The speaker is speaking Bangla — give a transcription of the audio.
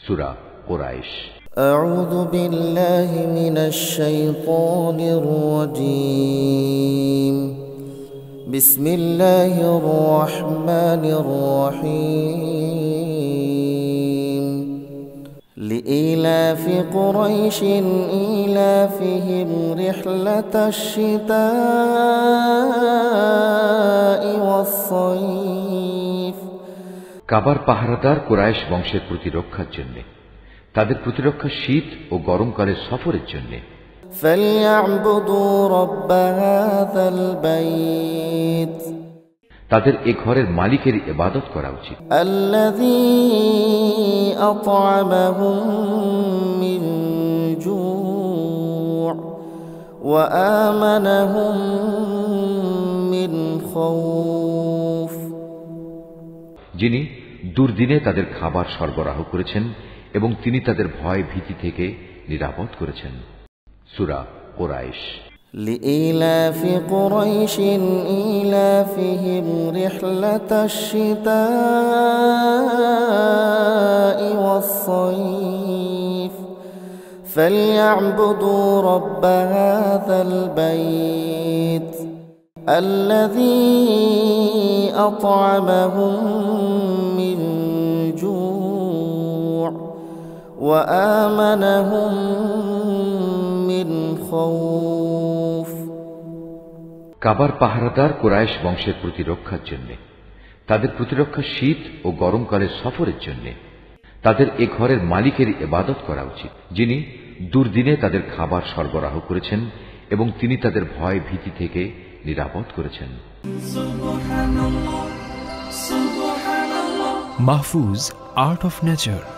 সূরা কুরাইশ। আউযু বিল্লাহি মিনাশ শাইতানির রাজীম। বিসমিল্লাহির রহমানির রহিম। লিইলাফি কুরাইশিন ইলাফিহিম রিহলাতাশ শিতাই ওয়াস সাইফ। কাবার পাহারাদার কুরাইশ বংশের প্রতিরক্ষার জন্য, তাদের প্রতিরক্ষা শীত ও গরমকালের সফরের জন্য। فَلْيَعْبُدُوا رَبَّ هَذَا الْبَيْتِ, তাদের এ ঘরের মালিকের ইবাদত করা উচিত। الَّذِي أَطْعَمَهُم مِّن جُوعٍ وَآمَنَهُم مِّنْ خَوْفٍ, যিনি দুর্দিনে তাদের খাবার সরবরাহ করেছেন এবং তিনি তাদের ভয় ভীতি থেকে নিরাপদ করেছেন। সূরা কুরাইশ। لإيلاف قريش إيلافهم رحلة الشتاء والصيف فليعبدوا رب هذا البيت الذي أطعمهم من جوع وآمنهم من خوف. কাবার পাহারাদার কুরাইশ বংশের প্রতিরক্ষার জন্য, তাদের প্রতিরক্ষা শীত ও গরমকালের সফরের জন্য। তাদের এ ঘরের মালিকের ইবাদত করা উচিত, যিনি দুর্দিনে তাদের খাবার সরবরাহ করেছেন এবং তিনি তাদের ভয় ভীতি থেকে নিরাপদ করেছেন। Mahfuz, art of nature.